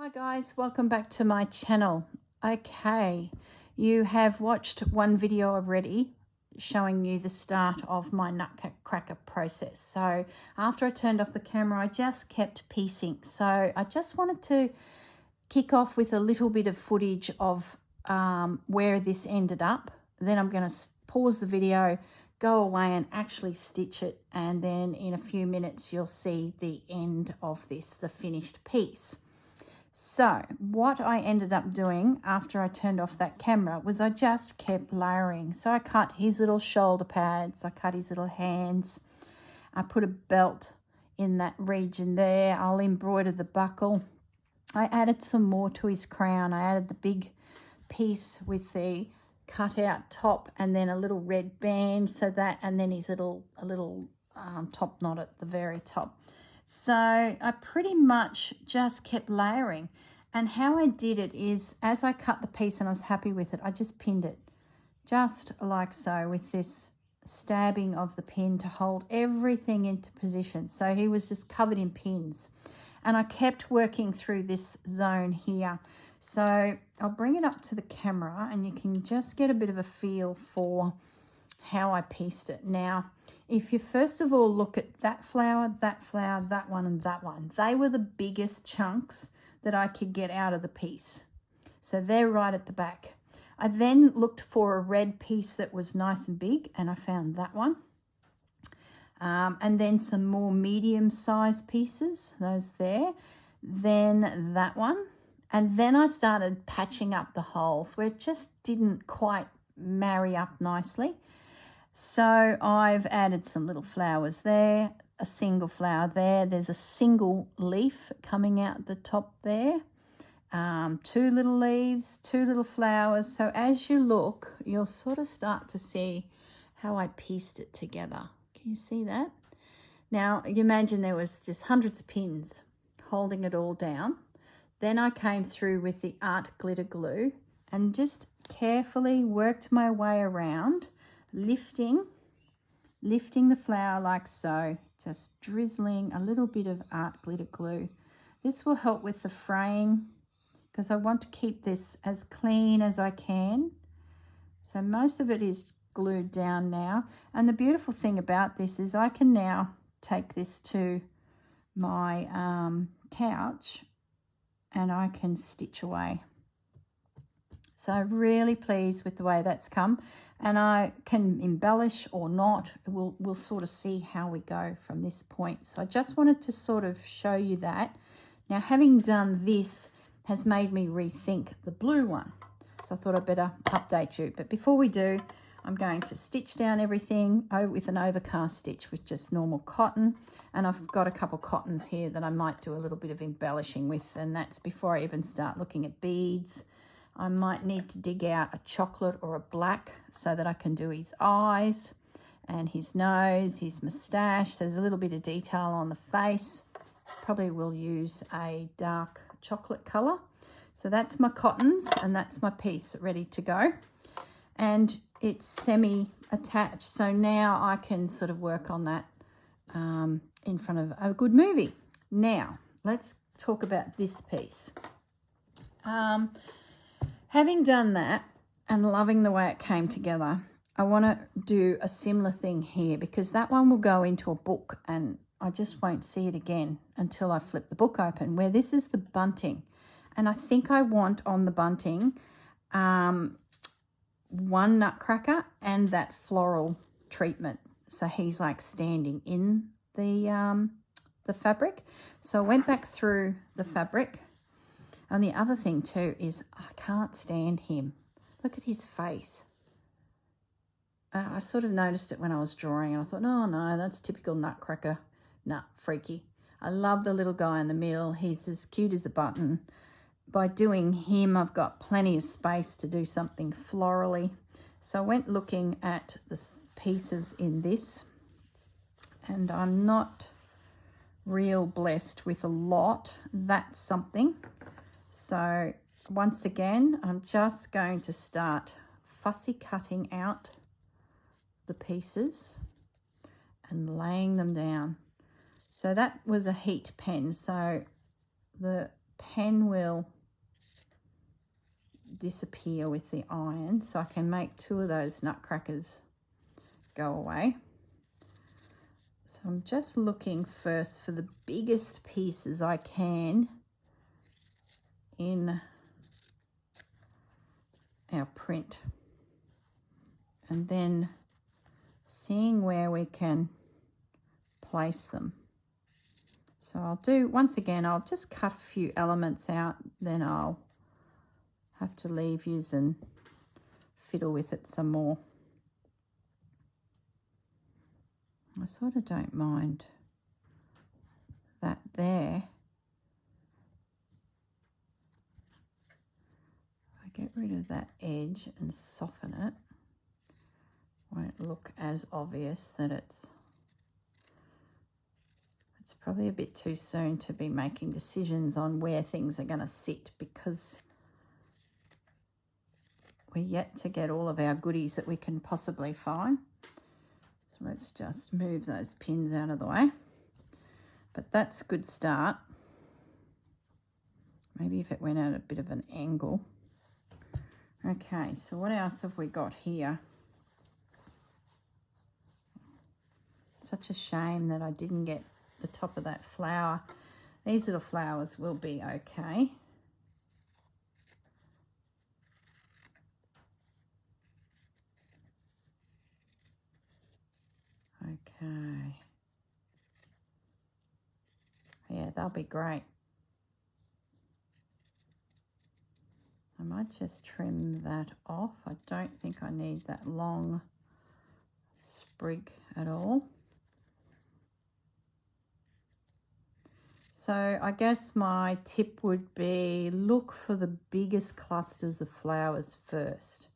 Hi guys, welcome back to my channel. Okay, you have watched one video already showing you the start of my Nutcracker process. So after I turned off the camera, I just kept piecing. So I just wanted to kick off with a little bit of footage of where this ended up. Then I'm going to pause the video, go away and actually stitch it, and then in a few minutes you'll see the end of this, the finished piece. So what I ended up doing after I turned off that camera was I just kept layering. So I cut his little shoulder pads, I cut his little hands, I put a belt in that region there, I'll embroider the buckle. I added some more to his crown. I added the big piece with the cut out top and then a little red band, so that, and then his little top knot at the very top. So I pretty much just kept layering, and how I did it is as I cut the piece and I was happy with it, I just pinned it just like so with this stabbing of the pin to hold everything into position. So he was just covered in pins, and I kept working through this zone here. So I'll bring it up to the camera and you can just get a bit of a feel for how I pieced it. Now, if you first of all look at that flower, that one, and that one, they were the biggest chunks that I could get out of the piece. So they're right at the back. I then looked for a red piece that was nice and big, and I found that one. And then some more medium-sized pieces, those there. Then that one. And then I started patching up the holes where it just didn't quite marry up nicely. So I've added some little flowers there, a single flower there. There's a single leaf coming out the top there. Two little leaves, two little flowers. So as you look, you'll sort of start to see how I pieced it together. Can you see that? Now, you imagine there was just hundreds of pins holding it all down. Then I came through with the art glitter glue and just carefully worked my way around, lifting the flower like so, just drizzling a little bit of art glitter glue. This will help with the fraying because I want to keep this as clean as I can. So most of it is glued down now. And the beautiful thing about this is I can now take this to my couch and I can stitch away. So really pleased with the way that's come, and I can embellish or not. We'll sort of see how we go from this point. So I just wanted to sort of show you that. Now, having done this has made me rethink the blue one. So I thought I'd better update you. But before we do, I'm going to stitch down everything with an overcast stitch with just normal cotton. And I've got a couple cottons here that I might do a little bit of embellishing with, and that's before I even start looking at beads. I might need to dig out a chocolate or a black so that I can do his eyes and his nose, his moustache. There's a little bit of detail on the face. Probably will use a dark chocolate colour. So that's my cottons and that's my piece ready to go. And it's semi-attached, so now I can sort of work on that in front of a good movie. Now, let's talk about this piece. Having done that and loving the way it came together, I want to do a similar thing here because that one will go into a book and I just won't see it again until I flip the book open, where this is the bunting. And I think I want on the bunting one nutcracker and that floral treatment. So he's like standing in the fabric. So I went back through the fabric. And the other thing too is I can't stand him. Look at his face. I sort of noticed it when I was drawing and I thought, oh no, that's typical Nutcracker. Nah, freaky. I love the little guy in the middle. He's as cute as a button. By doing him, I've got plenty of space to do something florally. So I went looking at the pieces in this, and I'm not real blessed with a lot. That's something. So once again, I'm just going to start fussy cutting out the pieces and laying them down. So that was a heat pen. So the pen will disappear with the iron, so I can make 2 of those nutcrackers go away. So I'm just looking first for the biggest pieces I can in our print, and then seeing where we can place them. So I'll do, once again, I'll just cut a few elements out, then I'll have to leave yous and fiddle with it some more. I sort of don't mind that there. I get rid of that edge and soften it. Won't look as obvious that it's probably a bit too soon to be making decisions on where things are going to sit, because we're yet to get all of our goodies that we can possibly find. So let's just move those pins out of the way. But that's a good start. Maybe if it went at a bit of an angle. Okay, so what else have we got here? Such a shame that I didn't get the top of that flower. These little flowers will be okay. Okay. Yeah, they'll be great. I might just trim that off. I don't think I need that long sprig at all. So I guess my tip would be look for the biggest clusters of flowers first,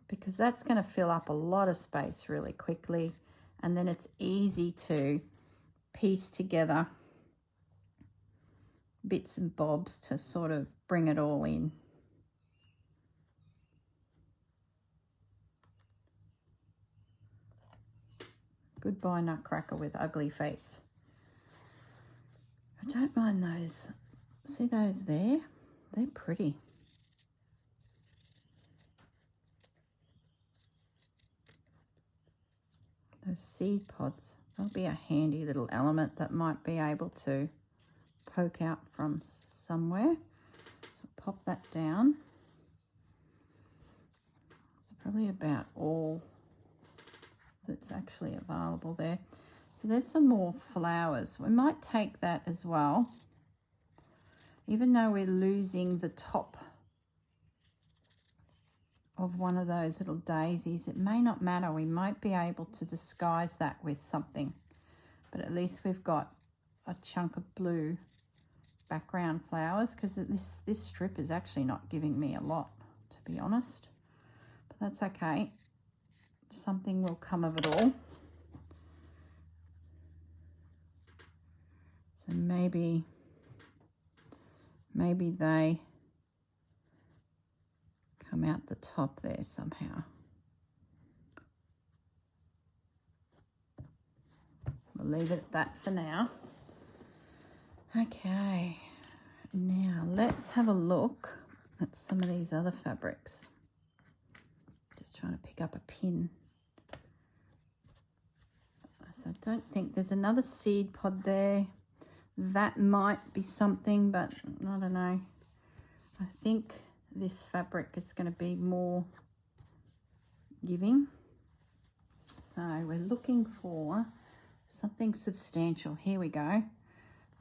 because that's going to fill up a lot of space really quickly, and then it's easy to piece together bits and bobs to sort of bring it all in. Goodbye, Nutcracker with ugly face. I don't mind those. See those there? They're pretty. Those seed pods, they'll be a handy little element that might be able to poke out from somewhere. So pop that down. It's probably about all that's actually available there. So there's some more flowers. We might take that as well. Even though we're losing the top of one of those little daisies, it may not matter. We might be able to disguise that with something. But at least we've got a chunk of blue background flowers, because this strip is actually not giving me a lot, to be honest. But that's okay. Something will come of it all. So maybe they come out the top there somehow. We'll leave it at that for now. Okay, now let's have a look at some of these other fabrics. Just trying to pick up a pin. So I don't think there's another seed pod there. That might be something, but I don't know. I think this fabric is going to be more giving. So we're looking for something substantial. Here we go.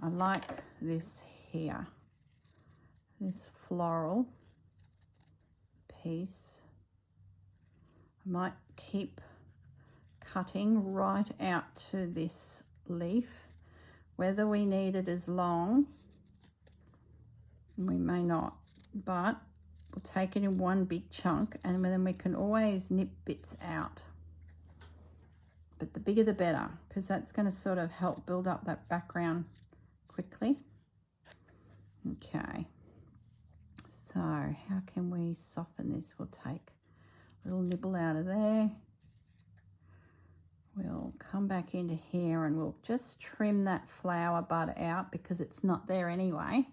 I like this here, this floral piece. I might keep cutting right out to this leaf. Whether we need it as long, we may not, but we'll take it in one big chunk, and then we can always nip bits out. But the bigger the better, because that's going to sort of help build up that background quickly. Okay, so how can we soften this? We'll take a little nibble out of there. We'll come back into here and we'll just trim that flower bud out because it's not there anyway.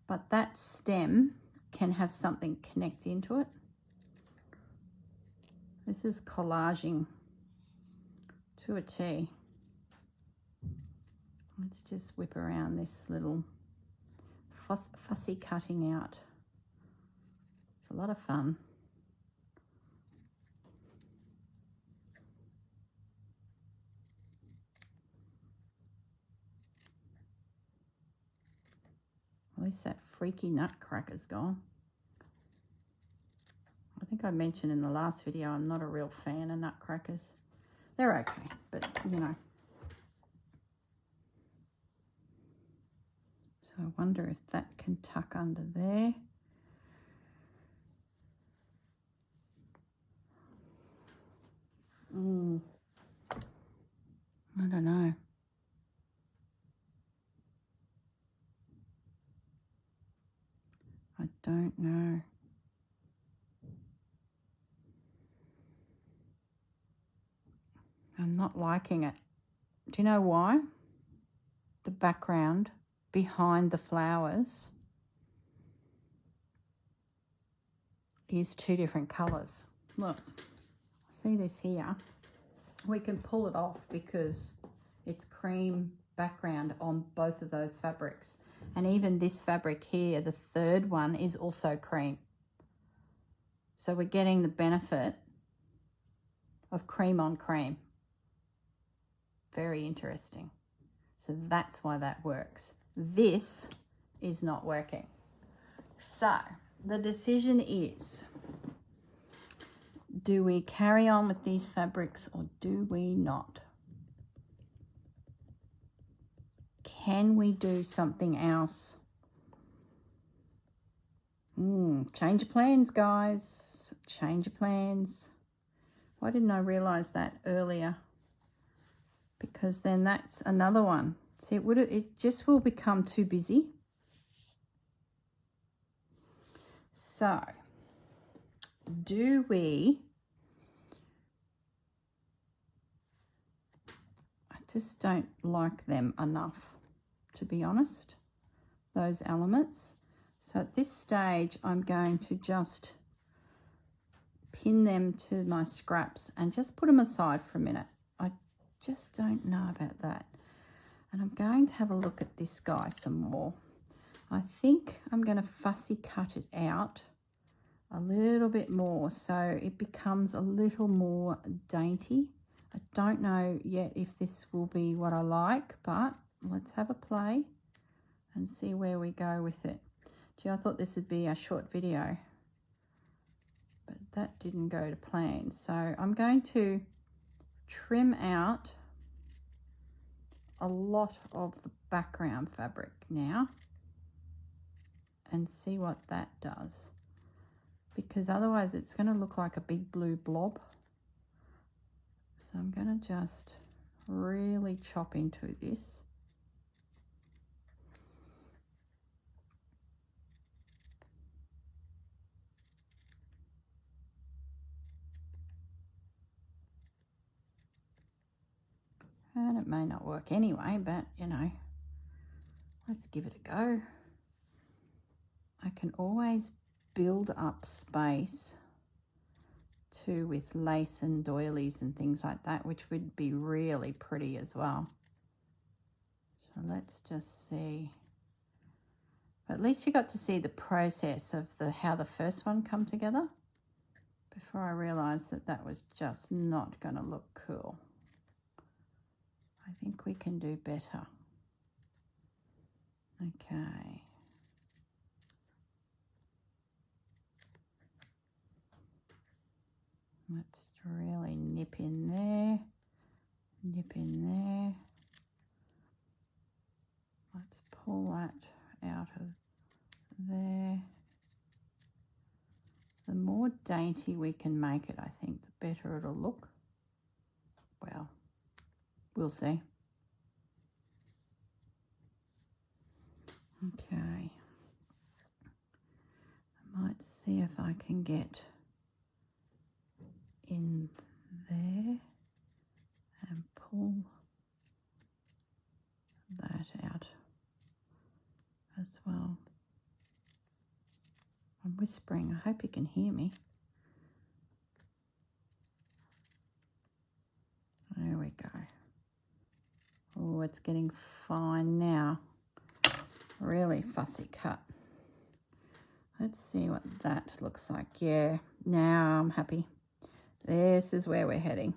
but that stem can have something connect into it. This is collaging to a T. Let's just whip around this little fussy cutting out. It's a lot of fun. At least that freaky Nutcracker's gone. I think I mentioned in the last video I'm not a real fan of Nutcrackers. They're okay, but you know. So I wonder if that can tuck under there. I don't know. I don't know. I'm not liking it. Do you know why? The background behind the flowers is two different colours. Look, see this here? We can pull it off because it's cream background on both of those fabrics. And even this fabric here, the third one, is also cream. So we're getting the benefit of cream on cream. Very interesting. So that's why that works. This is not working. So the decision is, do we carry on with these fabrics or do we not? Can we do something else? Change your plans, guys. Change your plans. Why didn't I realize that earlier? Because then that's another one. See, it just will become too busy. So, do we? I just don't like them enough, to be honest, those elements. So at this stage, I'm going to just pin them to my scraps and just put them aside for a minute. I just don't know about that. And I'm going to have a look at this guy some more. I think I'm going to fussy cut it out a little bit more so it becomes a little more dainty. I don't know yet if this will be what I like, but let's have a play and see where we go with it. Gee, I thought this would be a short video, but that didn't go to plan. So I'm going to trim out a lot of the background fabric now and see what that does, because otherwise it's going to look like a big blue blob. So I'm going to just really chop into this. And it may not work anyway, but you know, let's give it a go. I can always build up space too with lace and doilies and things like that, which would be really pretty as well. So let's just see. At least you got to see the process of how the first one come together before I realized that that was just not going to look cool. I think we can do better. Okay. Let's really nip in there, nip in there. Let's pull that out of there. The more dainty we can make it, I think, the better it'll look. Well, we'll see. Okay. I might see if I can get in there and pull that out as well. I'm whispering. I hope you can hear me. There we go. Oh, it's getting fine now. Really fussy cut. Let's see what that looks like. Yeah, now I'm happy. This is where we're heading.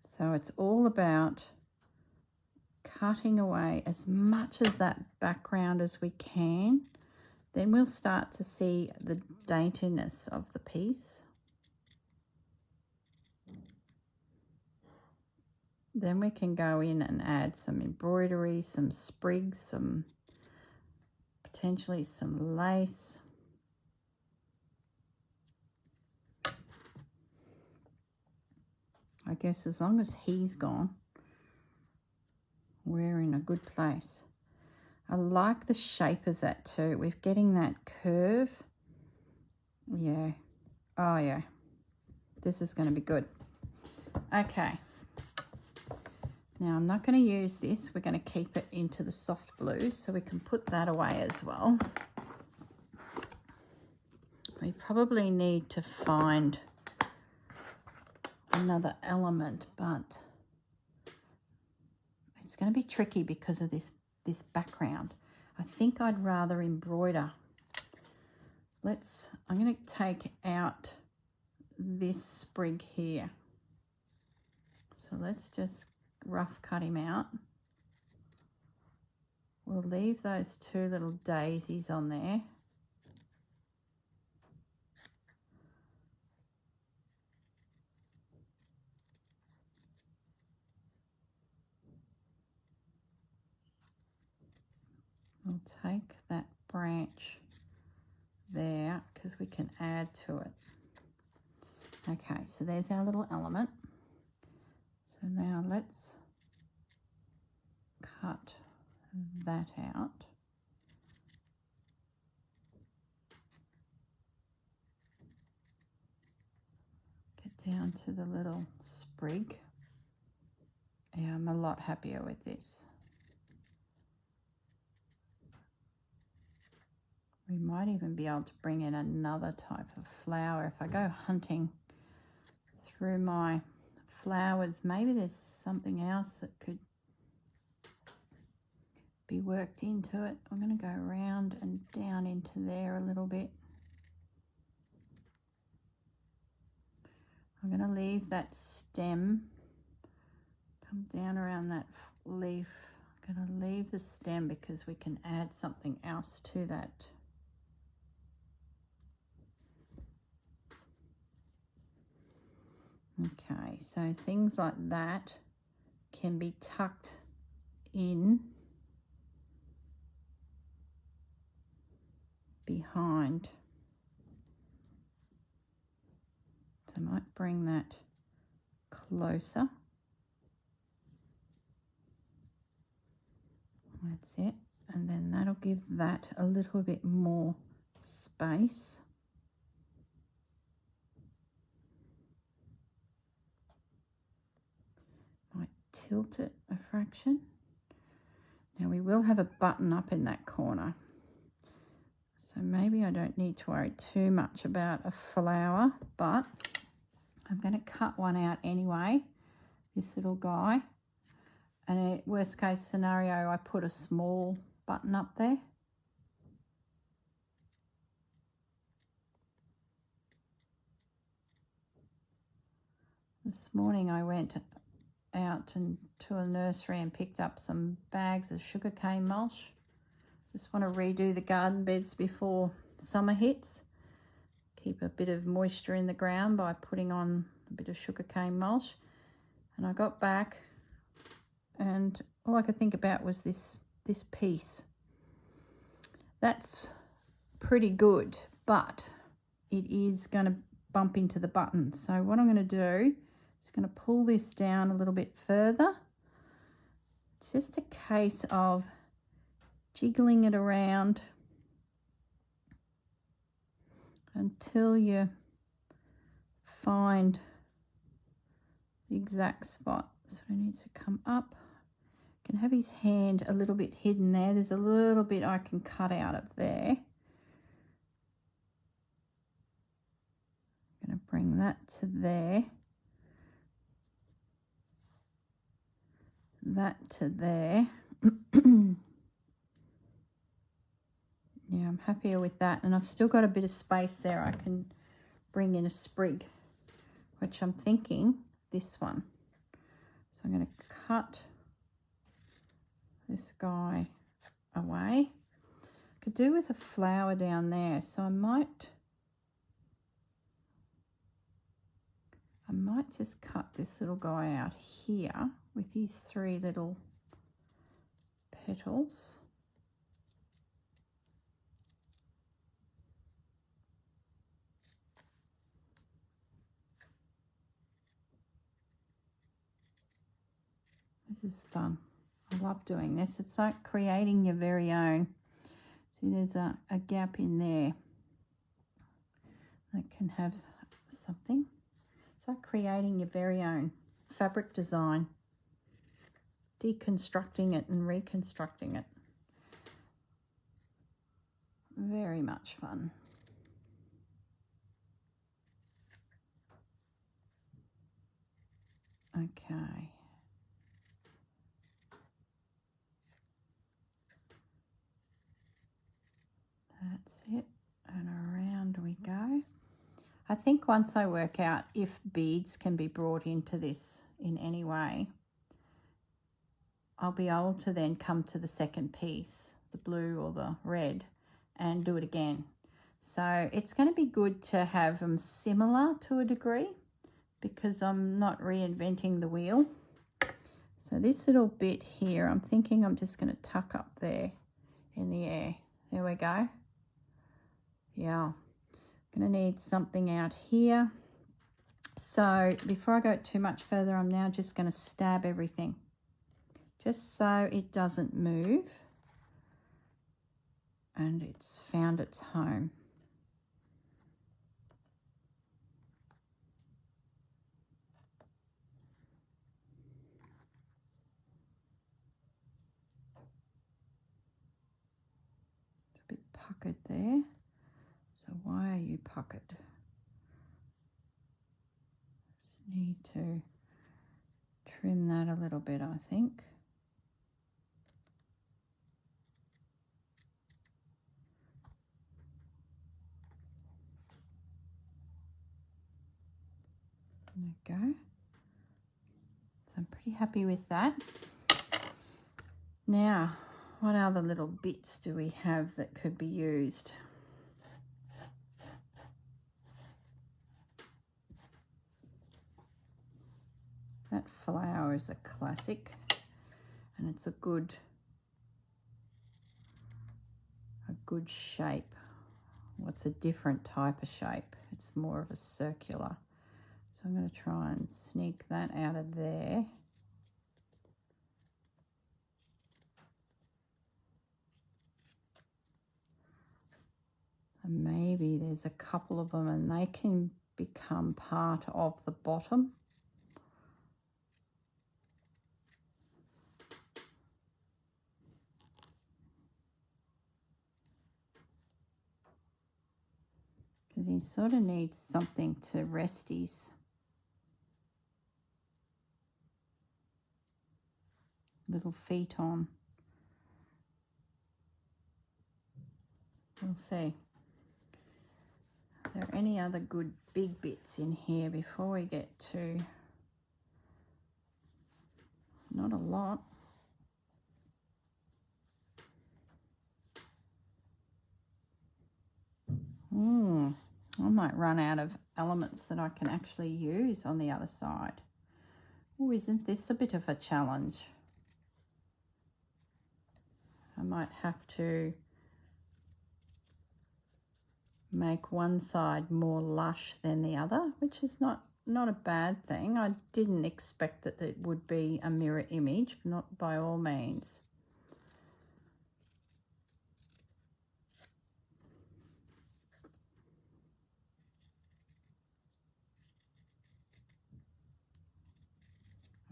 So it's all about cutting away as much as that background as we can. Then we'll start to see the daintiness of the piece. Then we can go in and add some embroidery, some sprigs, some potentially some lace. I guess as long as he's gone, we're in a good place. I like the shape of that too. We're getting that curve. Yeah. Oh yeah. This is going to be good. Okay. Now I'm not going to use this. We're going to keep it into the soft blue so we can put that away as well. We probably need to find another element, but it's going to be tricky because of this background. I think I'd rather embroider. I'm going to take out this sprig here. So let's just rough cut him out. We'll leave those two little daisies on there. We'll take that branch there because we can add to it. Okay, so there's our little element. So now let's cut that out. Get down to the little sprig. Yeah, I'm a lot happier with this. We might even be able to bring in another type of flower. If I go hunting through my flowers, maybe there's something else that could be worked into it. I'm going to go around and down into there a little bit. I'm going to leave that stem, come down around that leaf. I'm going to leave the stem because we can add something else to that. Okay, so things like that can be tucked in behind. So I might bring that closer. That's it. And then that'll give that a little bit more space. Might tilt it a fraction. Now we will have a button up in that corner. So maybe I don't need to worry too much about a flower, but I'm going to cut one out anyway, this little guy. And worst case scenario, I put a small button up there. This morning I went out to a nursery and picked up some bags of sugarcane mulch. Just want to redo the garden beds before summer hits. Keep a bit of moisture in the ground by putting on a bit of sugarcane mulch. And I got back and all I could think about was this piece. That's pretty good, but it is going to bump into the button. So what I'm going to do is going to pull this down a little bit further. It's just a case of jiggling it around until you find the exact spot. So it needs to come up. You can have his hand a little bit hidden there. There's a little bit I can cut out of there. that to there, that to there. Yeah, I'm happier with that. And I've still got a bit of space there. I can bring in a sprig, which I'm thinking this one. So I'm going to cut this guy away. Could do with a flower down there, so I might just cut this little guy out here with these 3 little petals. This is fun. I love doing this. It's like creating your very own. See, there's a gap in there that can have something. It's like creating your very own fabric design, deconstructing it and reconstructing it. Very much fun. Okay. That's it, and around we go. I think once I work out if beads can be brought into this in any way, I'll be able to then come to the second piece, the blue or the red, and do it again. So it's going to be good to have them similar to a degree because I'm not reinventing the wheel. So this little bit here, I'm thinking I'm just going to tuck up there in the air. There we go. Yeah. Going to need something out here. So before I go too much further, I'm now just going to stab everything just so it doesn't move and it's found its home. It's a bit puckered there. So why are you puckered? Just need to trim that a little bit, I think. There we go. So I'm pretty happy with that. Now, what other little bits do we have that could be used? That flower is a classic, and it's a good shape. What's a different type of shape? It's more of a circular. So I'm going to try and sneak that out of there. And maybe there's a couple of them and they can become part of the bottom. Because he sort of needs something to rest his little feet on. We'll see. Are there any other good big bits in here before we get to... Not a lot. I might run out of elements that I can actually use on the other side. Oh, isn't this a bit of a challenge? I might have to make one side more lush than the other, which is not a bad thing. I didn't expect that it would be a mirror image, not by all means.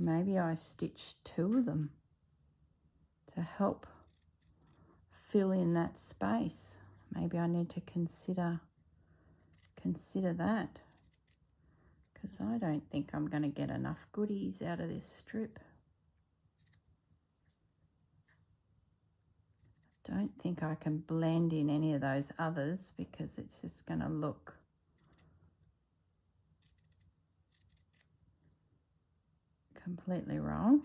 Maybe I stitched 2 of them to help fill in that space. Maybe I need to consider that. because I don't think I'm going to get enough goodies out of this strip. Don't think I can blend in any of those others because it's just going to look completely wrong.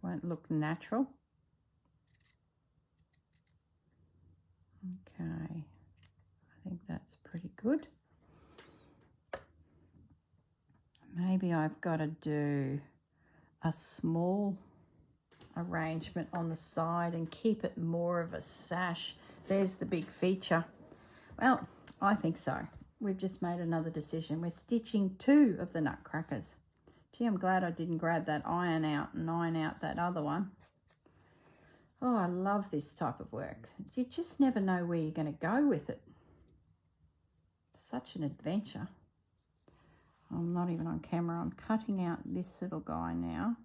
Won't look natural. Okay, I think that's pretty good. Maybe I've got to do a small arrangement on the side and keep it more of a sash. There's the big feature. Well, I think so. We've just made another decision. We're stitching 2 of the Nutcrackers. Gee, I'm glad I didn't grab that iron out and iron out that other one. Oh, I love this type of work. You just never know where you're going to go with it. It's such an adventure. I'm not even on camera. I'm cutting out this little guy now.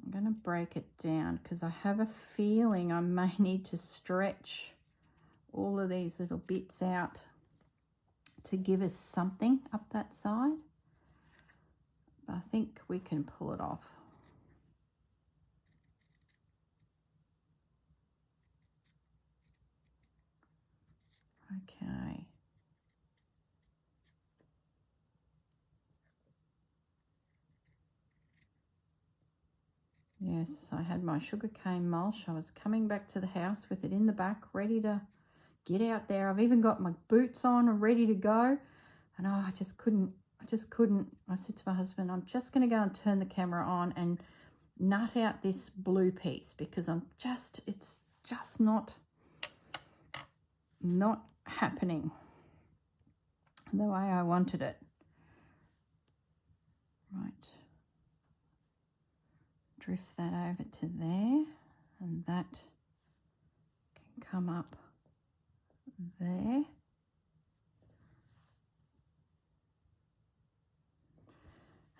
I'm going to break it down because I have a feeling I may need to stretch all of these little bits out to give us something up that side. But I think we can pull it off. Okay. Yes, I had my sugarcane mulch. I was coming back to the house with it in the back, ready to get out there. I've even got my boots on and ready to go. And oh, I just couldn't. I said to my husband, I'm just going to go and turn the camera on and nut out this blue piece because it's just not happening the way I wanted it. Right. Drift that over to there, and that can come up there.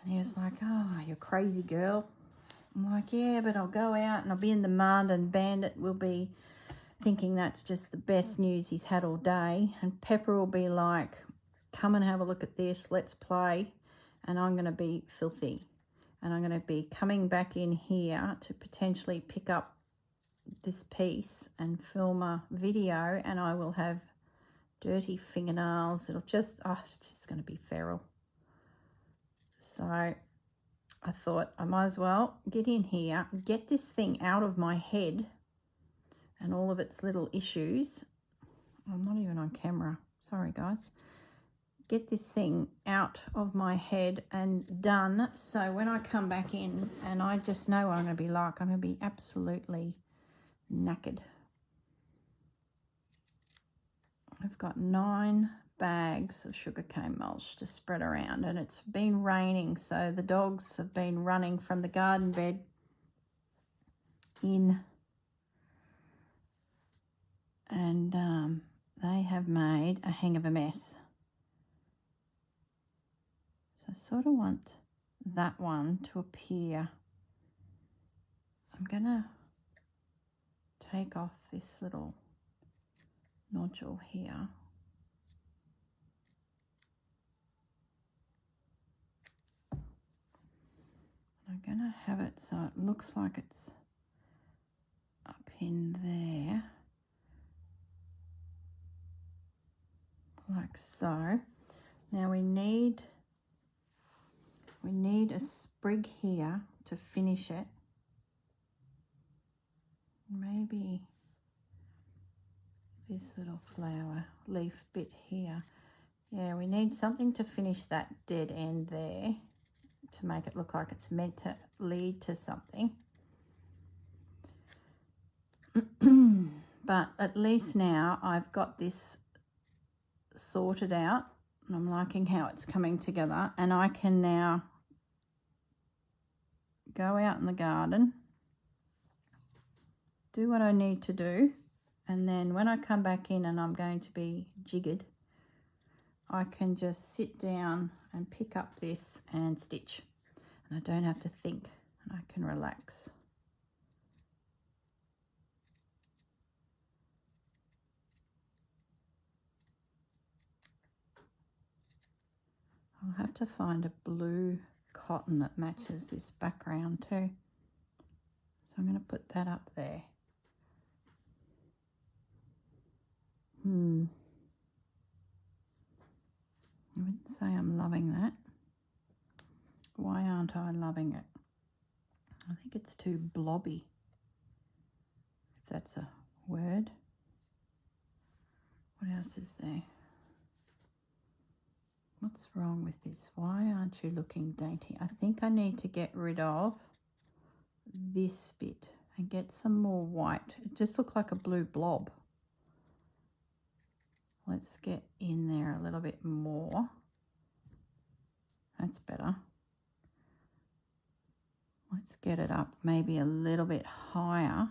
And he was like, oh, you're crazy, girl. I'm like, yeah, but I'll go out and I'll be in the mud and Bandit will be thinking that's just the best news he's had all day. And Pepper will be like, come and have a look at this, let's play. And I'm going to be filthy. And I'm going to be coming back in here to potentially pick up this piece and film a video, and I will have dirty fingernails. It's just going to be feral. So I thought I might as well get in here, get this thing out of my head and all of its little issues. I'm not even on camera. Sorry, guys. Get this thing out of my head and done. So when I come back in, and I just know what I'm going to be like, I'm going to be absolutely knackered. I've got 9 bags of sugarcane mulch to spread around, and it's been raining, so the dogs have been running from the garden bed in, and they have made a hang of a mess. So I sort of want that one to appear. I'm going to take off this little nodule here. I'm going to have it so it looks like it's up in there, like so. Now we need a sprig here to finish it. Maybe this little flower leaf bit here. Yeah, we need something to finish that dead end there to make it look like it's meant to lead to something. But at least now I've got this sorted out, and I'm liking how it's coming together, and I can now go out in the garden, do what I need to do, and then when I come back in and I'm going to be jiggered, I can just sit down and pick up this and stitch, and I don't have to think, and I can relax. I'll have to find a blue cotton that matches this background too. So I'm going to put that up there. I wouldn't say I'm loving that. Why aren't I loving it? I think it's too blobby, if that's a word. What else is there? What's wrong with this? Why aren't you looking dainty? I think I need to get rid of this bit and get some more white. It just looked like a blue blob. Let's get in there a little bit more. That's better. Let's get it up maybe a little bit higher.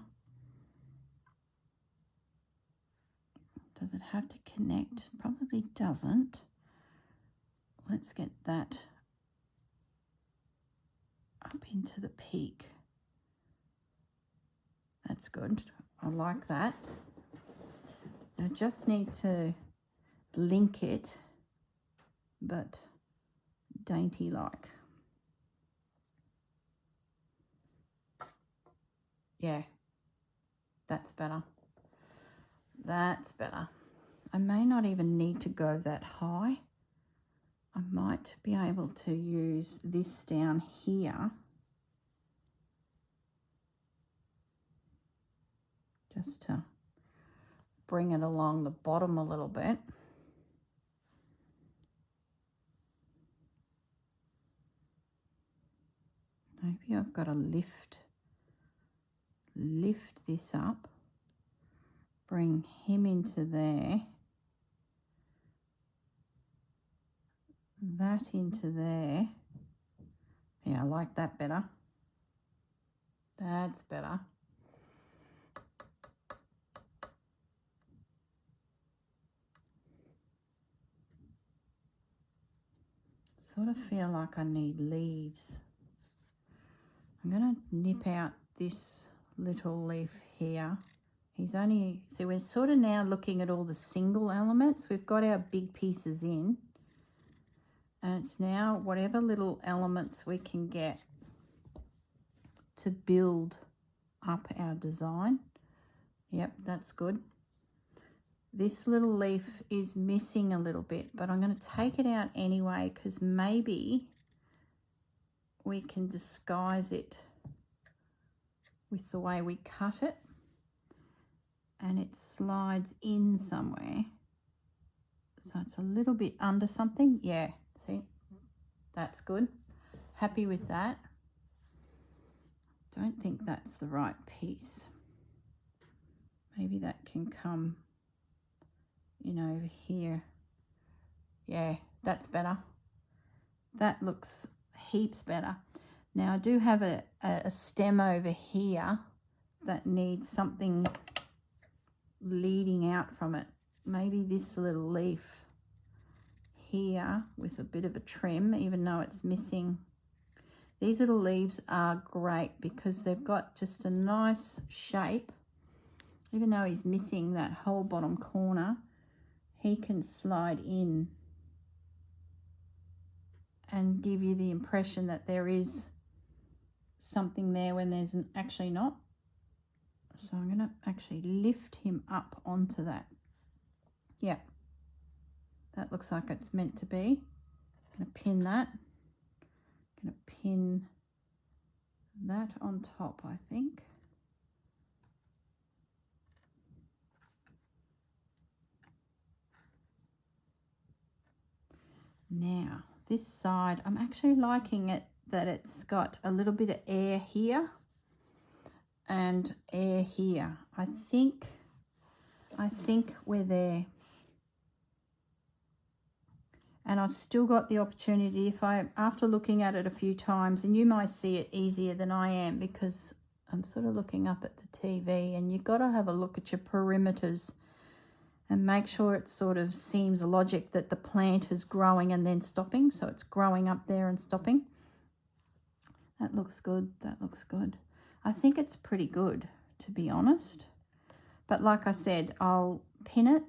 Does it have to connect? Probably doesn't. Let's get that up into the peak. That's good. I like that. I just need to link it, but dainty-like. Yeah, that's better. That's better. I may not even need to go that high. I might be able to use this down here just to bring it along the bottom a little bit. Maybe I've got to lift this up, bring him into there, that into there. Yeah, I like that better. That's better. Sort of feel like I need leaves. I'm going to nip out this little leaf here. He's only, so we're sort of now looking at all the single elements. We've got our big pieces in, and it's now whatever little elements we can get to build up our design. Yep, that's good. This little leaf is missing a little bit, but I'm going to take it out anyway because maybe we can disguise it with the way we cut it, and it slides in somewhere. So it's a little bit under something. Yeah, see, that's good. Happy with that. Don't think that's the right piece. Maybe that can come in over here. Yeah, that's better. That looks heaps better. Now I do have a stem over here that needs something leading out from it. Maybe this little leaf here with a bit of a trim, even though it's missing. These little leaves are great because they've got just a nice shape. Even though he's missing that whole bottom corner, he can slide in and give you the impression that there is something there when there's actually not. So I'm going to actually lift him up onto that. Yeah, that looks like it's meant to be. I'm going to pin that. I'm going to pin that on top, I think. Now, this side, I'm actually liking it that it's got a little bit of air here and air here. I think we're there. And I've still got the opportunity, if after looking at it a few times, and you might see it easier than I am because I'm sort of looking up at the TV, and you've got to have a look at your perimeters and make sure it sort of seems logic that the plant is growing and then stopping. So it's growing up there and stopping. That looks good. That looks good. I think it's pretty good, to be honest. But like I said, I'll pin it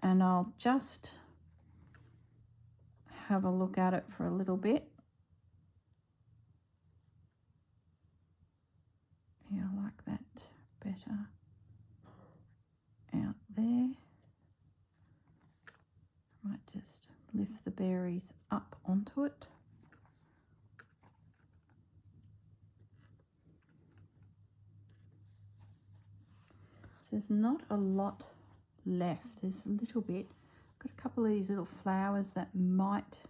and I'll just have a look at it for a little bit. Yeah, I like that better out there. Might just lift the berries up onto it. So there's not a lot left. There's a little bit. Got a couple of these little flowers that might.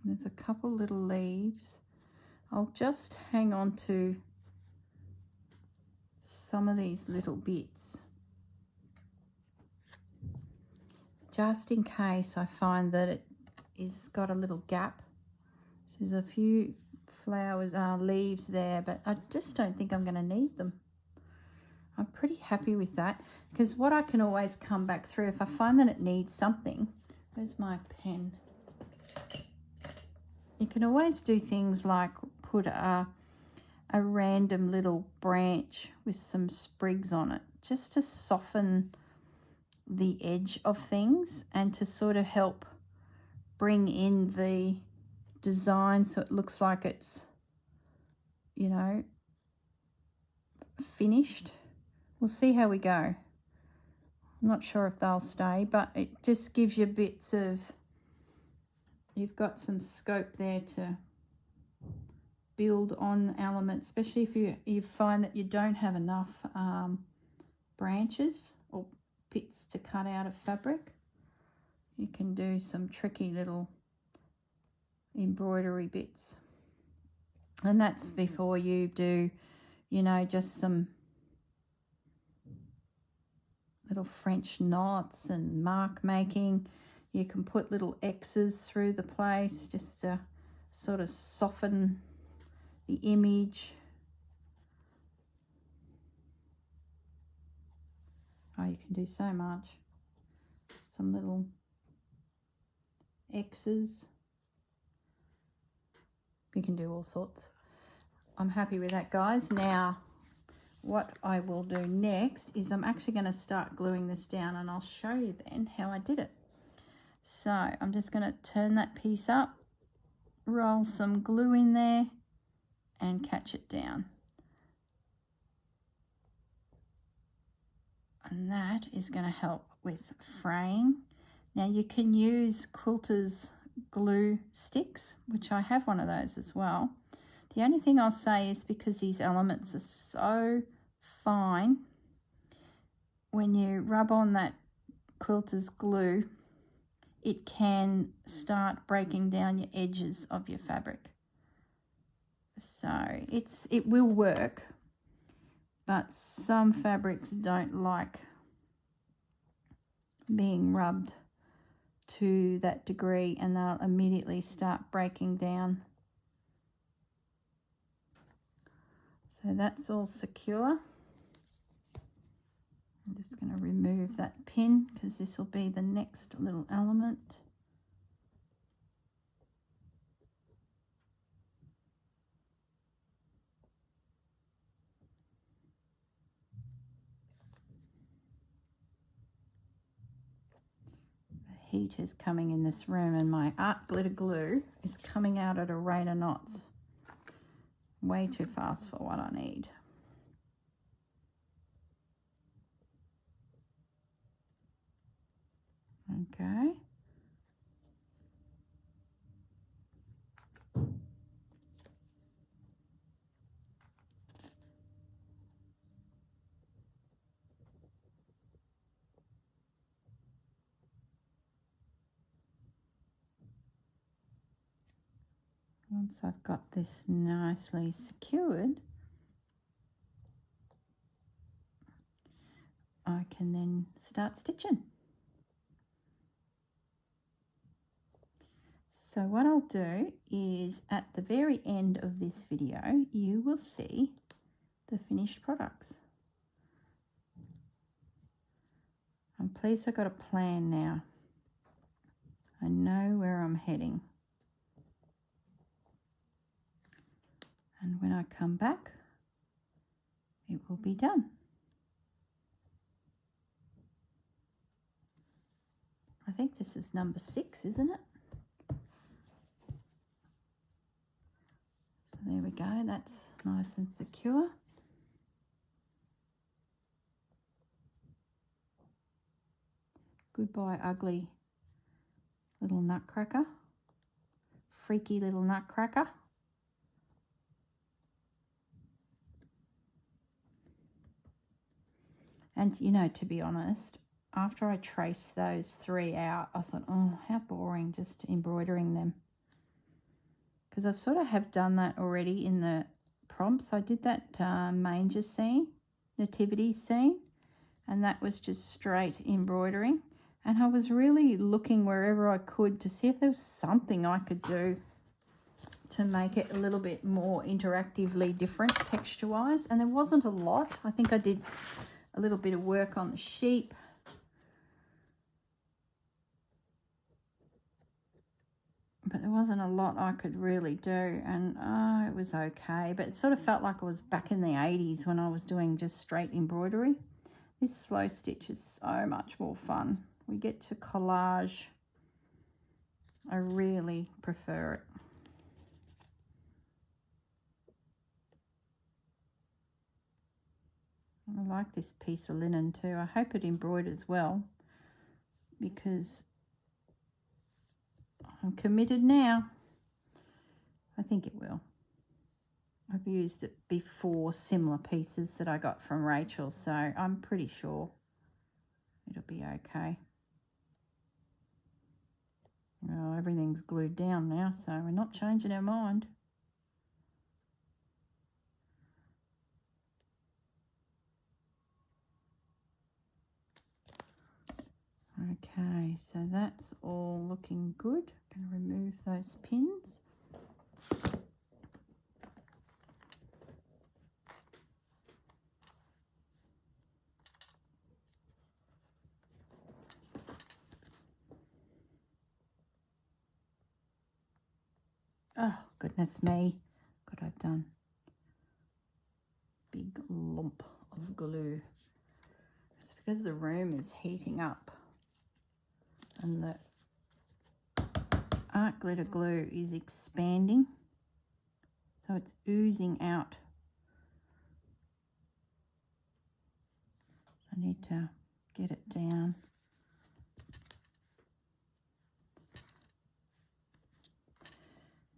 There's a couple little leaves. I'll just hang on to some of these little bits, just in case I find that it is got a little gap. So there's a few flowers, leaves there, but I just don't think I'm going to need them. I'm pretty happy with that, because what I can always come back through if I find that it needs something. Where's my pen? You can always do things like put a random little branch with some sprigs on it, just to soften the edge of things and to sort of help bring in the design so it looks like it's, you know, finished. We'll see how we go. I'm not sure if they'll stay, but it just gives you bits of, you've got some scope there to build on elements, especially if you find that you don't have enough branches or bits to cut out of fabric. You can do some tricky little embroidery bits. And that's before you do, you know, just some little French knots and mark making. You can put little X's through the place just to sort of soften the image. Oh, you can do so much. Some little X's. You can do all sorts. I'm happy with that, guys. Now, what I will do next is I'm actually going to start gluing this down, and I'll show you then how I did it. So I'm just going to turn that piece up, roll some glue in there, and catch it down. And that is going to help with fraying. Now you can use quilter's glue sticks, which I have one of those as well. The only thing I'll say is, because these elements are so fine, when you rub on that quilter's glue, it can start breaking down your edges of your fabric. So it will work, but some fabrics don't like being rubbed to that degree, and they'll immediately start breaking down. So that's all secure. I'm just going to remove that pin because this will be the next little element. The heat is coming in this room, and my art glitter glue is coming out at a rate of knots. Way too fast for what I need. Okay. Once I've got this nicely secured, I can then start stitching. So what I'll do is, at the very end of this video, you will see the finished products. I'm pleased I got a plan now. I know where I'm heading. And when I come back, it will be done. I think this is number 6, isn't it? So there we go, that's nice and secure. Goodbye, ugly little nutcracker. Freaky little nutcracker. And, you know, to be honest, after I traced those 3 out, I thought, oh, how boring just embroidering them. Because I sort of have done that already in the prompts. I did that manger scene, nativity scene, and that was just straight embroidering. And I was really looking wherever I could to see if there was something I could do to make it a little bit more interactively different texture-wise. And there wasn't a lot. I think I did a little bit of work on the sheep. But there wasn't a lot I could really do. And it was okay. But it sort of felt like I was back in the 80s when I was doing just straight embroidery. This slow stitch is so much more fun. We get to collage. I really prefer it. I like this piece of linen too. I hope it embroiders well because I'm committed now. I think it will. I've used it before, similar pieces that I got from Rachel, so I'm pretty sure it'll be okay. Well, everything's glued down now, so we're not changing our mind. Okay, so that's all looking good. I'm going to remove those pins. Oh, goodness me. What I've done. Big lump of glue. It's because the room is heating up and the art glitter glue is expanding. So it's oozing out. So I need to get it down.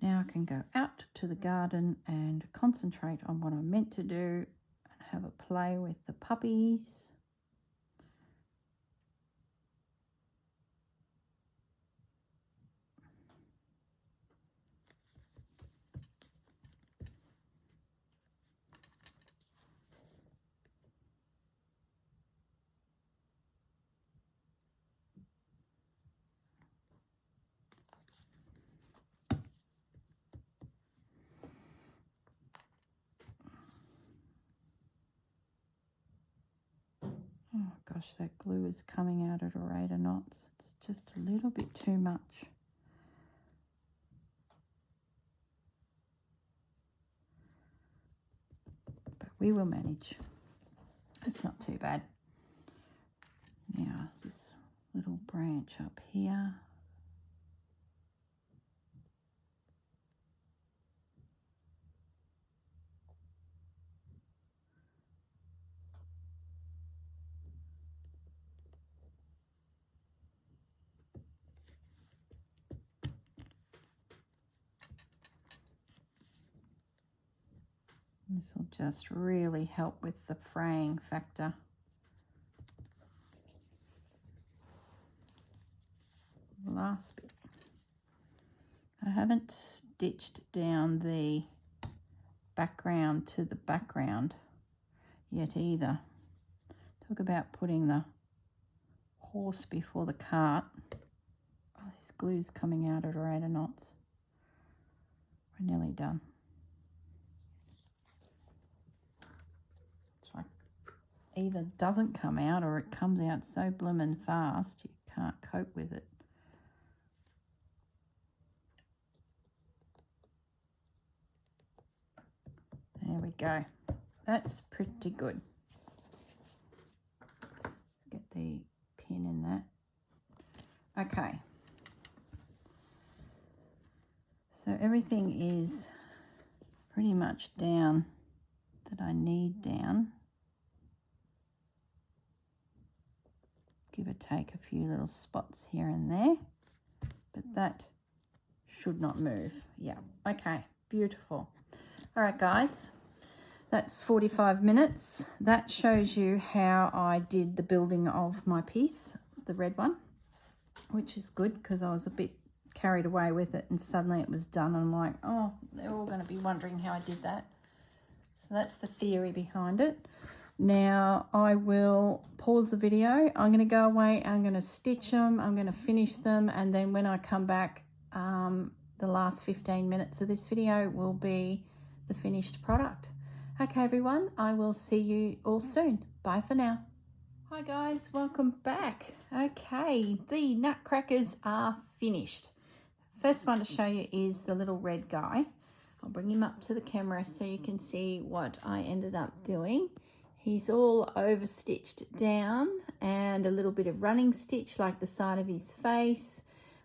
Now I can go out to the garden and concentrate on what I'm meant to do and have a play with the puppies. Oh gosh, that glue is coming out at a rate of knots. It's just a little bit too much. But we will manage. It's not too bad. Now this little branch up here. This will just really help with the fraying factor. Last bit. I haven't stitched down the background to the background yet either. Talk about putting the horse before the cart. Oh, this glue's coming out at a rate of knots. We're nearly done. It's like either doesn't come out or it comes out so bloomin' fast you can't cope with it. There we go. That's pretty good. Let's get the pin in that. Okay. So everything is pretty much down that I need down. Give or take a few little spots here and there, but that should not move. Yeah, okay, beautiful. All right, guys, that's 45 minutes. That shows you how I did the building of my piece, the red one, which is good because I was a bit carried away with it and suddenly it was done. I'm like, oh, they're all going to be wondering how I did that. So that's the theory behind it. Now I will pause the video. I'm going to go away, I'm going to stitch them, I'm going to finish them, and then when I come back, the last 15 minutes of this video will be the finished product. Okay everyone, I will see you all soon. Bye for now. Hi guys, welcome back. Okay, the Nutcrackers are finished. First one to show you is the little red guy. I'll bring him up to the camera so you can see what I ended up doing. He's all over stitched down and a little bit of running stitch like the side of his face.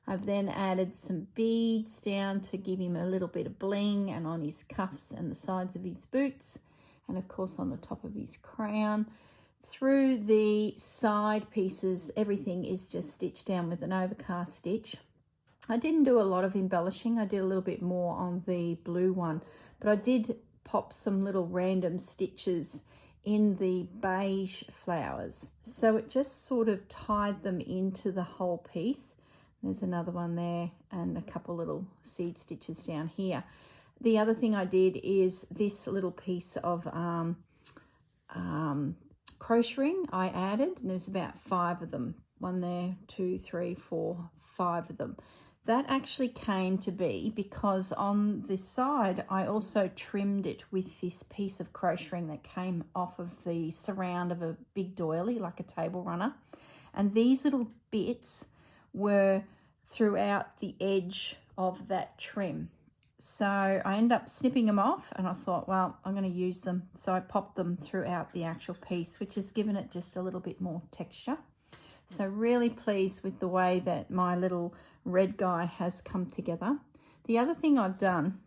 I've then added some beads down to give him a little bit of bling, and on his cuffs and the sides of his boots, and of course on the top of his crown. Through the side pieces, everything is just stitched down with an overcast stitch. I didn't do a lot of embellishing. I did a little bit more on the blue one, but I did pop some little random stitches in the beige flowers. So it just sort of tied them into the whole piece. There's another one there and a couple little seed stitches down here. The other thing I did is this little piece of crocheting I added, and there's about 5 of them. 1 there, 2, 3, 4, 5 of them. That actually came to be because on this side I also trimmed it with this piece of crocheting that came off of the surround of a big doily, like a table runner. And these little bits were throughout the edge of that trim. So I ended up snipping them off and I thought, well, I'm going to use them. So I popped them throughout the actual piece, which has given it just a little bit more texture. So really pleased with the way that my little red guy has come together. The other thing I've done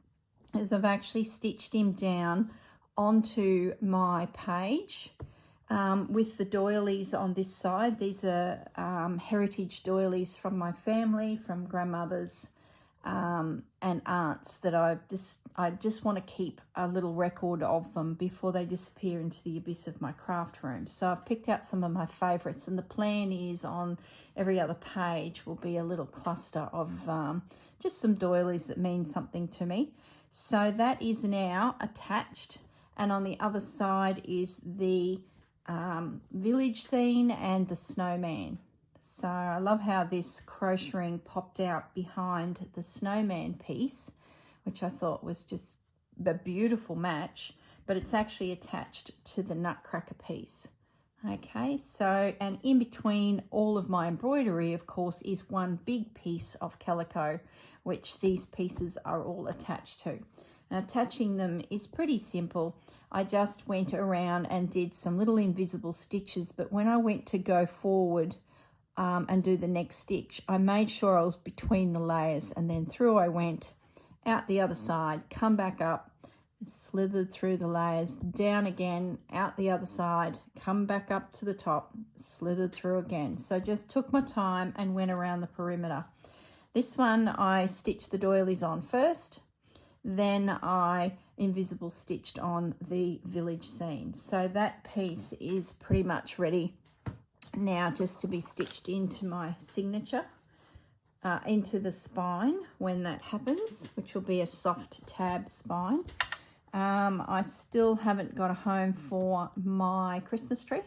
is I've actually stitched him down onto my page with the doilies on this side. These are heritage doilies from my family, from grandmothers and aunts that I just want to keep a little record of them before they disappear into the abyss of my craft room. So I've picked out some of my favourites, and the plan is on every other page will be a little cluster of just some doilies that mean something to me. So that is now attached, and on the other side is the village scene and the snowman. So I love how this crocheting popped out behind the snowman piece, which I thought was just a beautiful match, but it's actually attached to the Nutcracker piece. Okay, so, and in between all of my embroidery, of course, is one big piece of calico, which these pieces are all attached to. And attaching them is pretty simple. I just went around and did some little invisible stitches, but when I went to go forward and do the next stitch, I made sure I was between the layers, and then through I went, out the other side, come back up, slithered through the layers, down again, out the other side, come back up to the top, slithered through again. So just took my time and went around the perimeter. This one I stitched the doilies on first, then I invisible stitched on the village scene. So that piece is pretty much ready now just to be stitched into my signature, into the spine when that happens, which will be a soft tab spine. I still haven't got a home for my Christmas tree,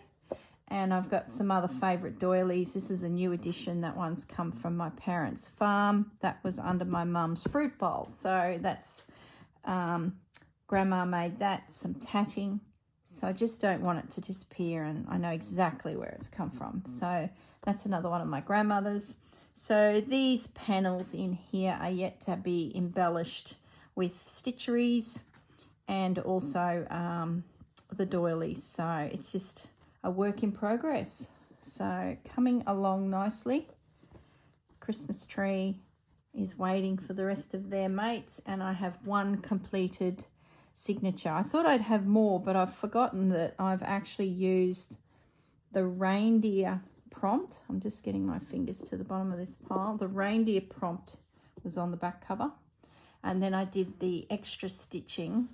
and I've got some other favourite doilies. This is a new addition. That one's come from my parents' farm. That was under my mum's fruit bowl. So that's, Grandma made that, some tatting. So I just don't want it to disappear, and I know exactly where it's come from. So that's another one of my grandmother's. So these panels in here are yet to be embellished with stitcheries and also the doilies. So it's just a work in progress. So coming along nicely. Christmas tree is waiting for the rest of their mates, and I have one completed signature. I thought I'd have more, but I've forgotten that I've actually used the reindeer prompt. I'm just getting my fingers to the bottom of this pile. The reindeer prompt was on the back cover, and then I did the extra stitching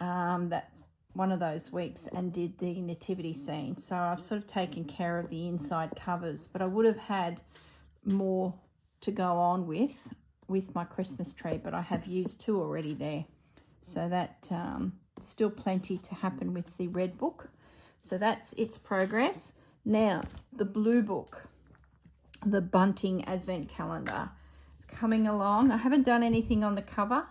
that one of those weeks and did the nativity scene. So I've sort of taken care of the inside covers, but I would have had more to go on with my Christmas tree, but I have used 2 already there. So that still plenty to happen with the red book. So that's its progress. Now, the blue book, the bunting advent calendar, it's coming along. I haven't done anything on the cover.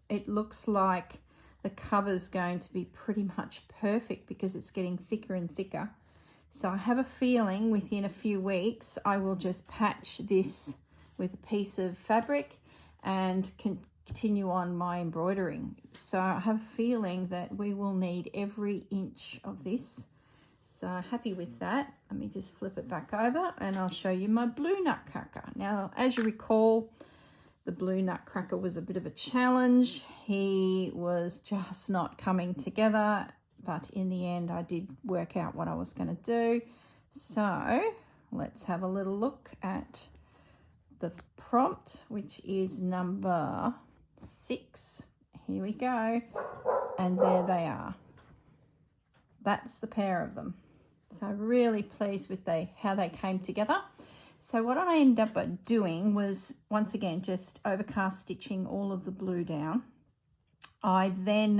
It looks like the cover's going to be pretty much perfect because it's getting thicker and thicker. So I have a feeling within a few weeks I will just patch this with a piece of fabric and continue on my embroidering. So I have a feeling that we will need every inch of this. So happy with that. Let me just flip it back over and I'll show you my blue Nutcracker. Now, as you recall, the blue Nutcracker was a bit of a challenge. He was just not coming together, but in the end I did work out what I was going to do. So let's have a little look at the prompt, which is number 6. Here we go, and there they are. That's the pair of them. So really pleased with how they came together. So what I ended up doing was, once again, just overcast stitching all of the blue down. I then,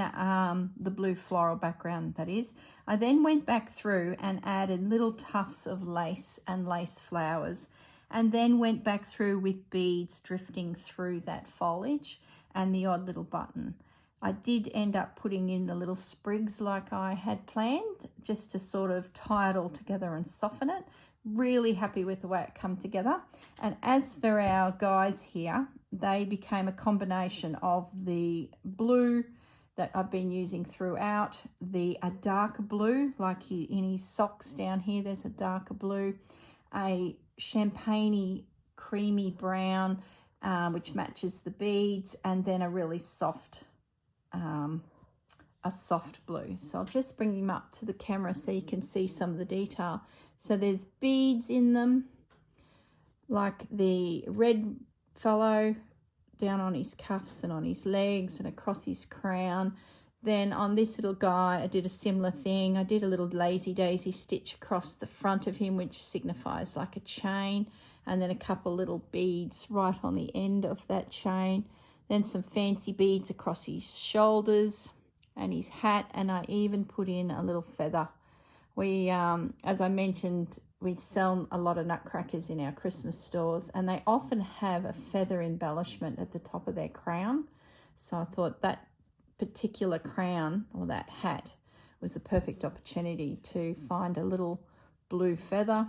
the blue floral background that is, I then went back through and added little tufts of lace and lace flowers, and then went back through with beads drifting through that foliage and the odd little button. I did end up putting in the little sprigs like I had planned, just to sort of tie it all together and soften it. Really happy with the way it come together. And as for our guys here, they became a combination of the blue that I've been using throughout, a darker blue, like in his socks down here, there's a darker blue, a champagne-y creamy brown, which matches the beads, and then a really soft blue. So I'll just bring him up to the camera so you can see some of the detail. So there's beads in them, like the red fellow down on his cuffs and on his legs and across his crown. Then on this little guy, I did a similar thing. I did a little lazy daisy stitch across the front of him, which signifies like a chain, and then a couple little beads right on the end of that chain. Then some fancy beads across his shoulders and his hat, and I even put in a little feather. We, as I mentioned, we sell a lot of Nutcrackers in our Christmas stores, and they often have a feather embellishment at the top of their crown. So I thought that particular crown or that hat was a perfect opportunity to find a little blue feather.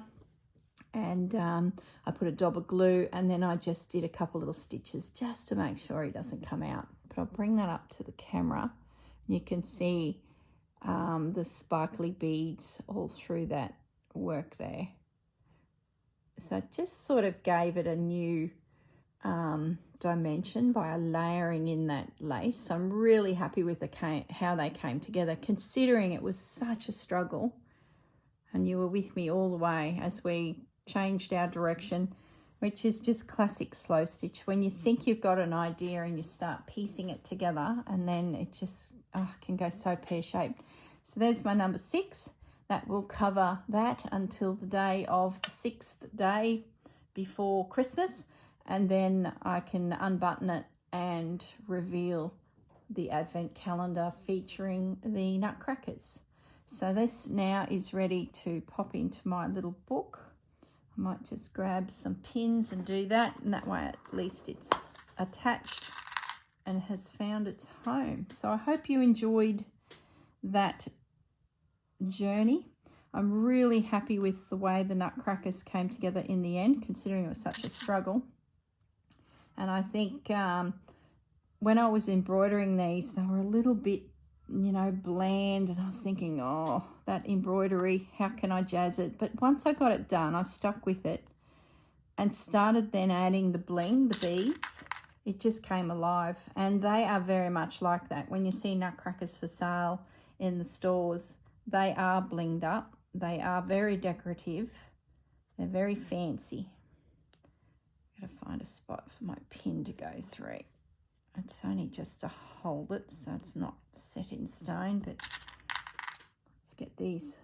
And I put a dab of glue, and then I just did a couple little stitches just to make sure he doesn't come out. But I'll bring that up to the camera. You can see the sparkly beads all through that work there. So it just sort of gave it a new dimension by layering in that lace. So I'm really happy with how they came together, considering it was such a struggle. And you were with me all the way as we changed our direction, which is just classic slow stitch. When you think you've got an idea and you start piecing it together, and then it just can go so pear-shaped. So there's my number 6. That will cover that until the day of the 6th day before Christmas, and then I can unbutton it and reveal the advent calendar featuring the Nutcrackers. So this now is ready to pop into my little book. I might just grab some pins and do that, and that way at least it's attached and has found its home. So I hope you enjoyed that journey. I'm really happy with the way the Nutcrackers came together in the end, considering it was such a struggle. And I think when I was embroidering these, they were a little bit, bland, and I was thinking, oh, that embroidery, how can I jazz it? But once I got it done, I stuck with it, and started then adding the bling, the beads, it just came alive. And they are very much like that. When you see Nutcrackers for sale in the stores, they are blinged up. They are very decorative. They're very fancy. Gotta find a spot for my pin to go through. It's only just to hold it, so it's not set in stone, but let's get these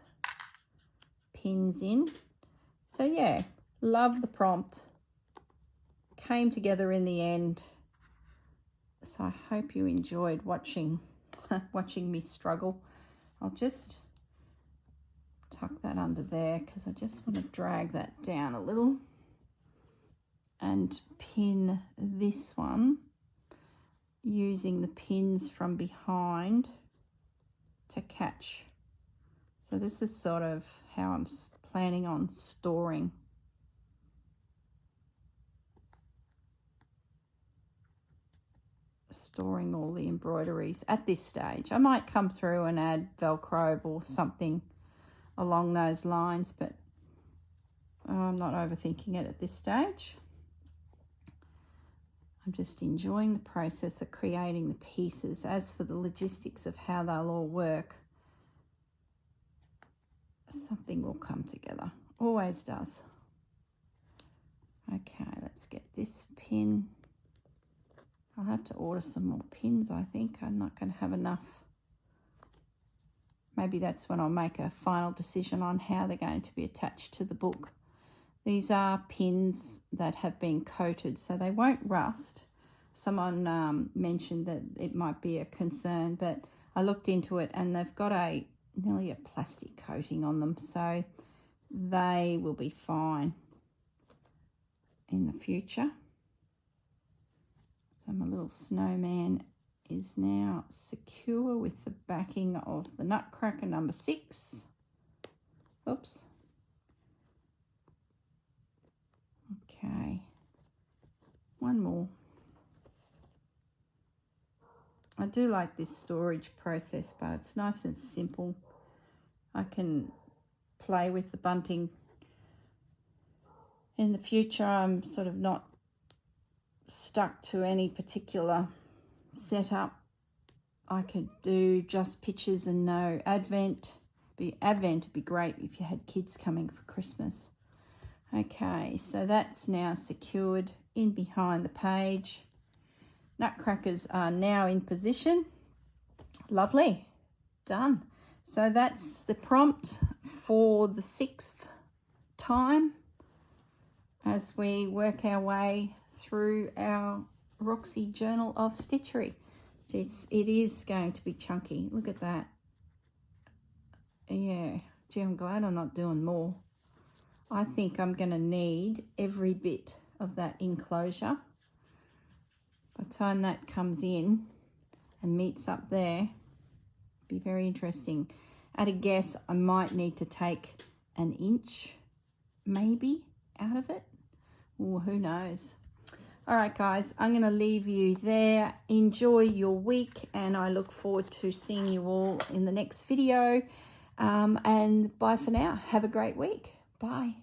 pins in. So yeah, love the prompt. Came together in the end. So I hope you enjoyed watching me struggle. I'll just tuck that under there because I just want to drag that down a little and pin this one using the pins from behind to catch. So this is sort of how I'm planning on storing. Storing all the embroideries at this stage. I might come through and add Velcro or something along those lines, but I'm not overthinking it at this stage. I'm just enjoying the process of creating the pieces. As for the logistics of how they'll all work, something will come together. Always does. Okay, let's get this pin. I'll have to order some more pins, I think. I'm not going to have enough. Maybe that's when I'll make a final decision on how they're going to be attached to the book. These are pins that have been coated, so they won't rust. Someone mentioned that it might be a concern, but I looked into it and they've got nearly a plastic coating on them, so they will be fine in the future. So my little snowman is now secure with the backing of the Nutcracker number 6. Oops. Okay, one more. I do like this storage process, but it's nice and simple. I can play with the bunting. In the future, I'm sort of not stuck to any particular setup. I could do just pictures and no advent. Advent would be great if you had kids coming for Christmas. Okay, so that's now secured in behind the page. Nutcrackers are now in position. Lovely, done. So that's the prompt for the 6th time as we work our way through our Roxy Journal of Stitchery. It is going to be chunky. Look at that. Yeah, gee, I'm glad I'm not doing more. I think I'm going to need every bit of that enclosure. By the time that comes in and meets up there, it'll be very interesting. At a guess, I might need to take an inch, maybe, out of it. Or who knows. All right, guys, I'm going to leave you there. Enjoy your week, and I look forward to seeing you all in the next video. And bye for now. Have a great week. Bye.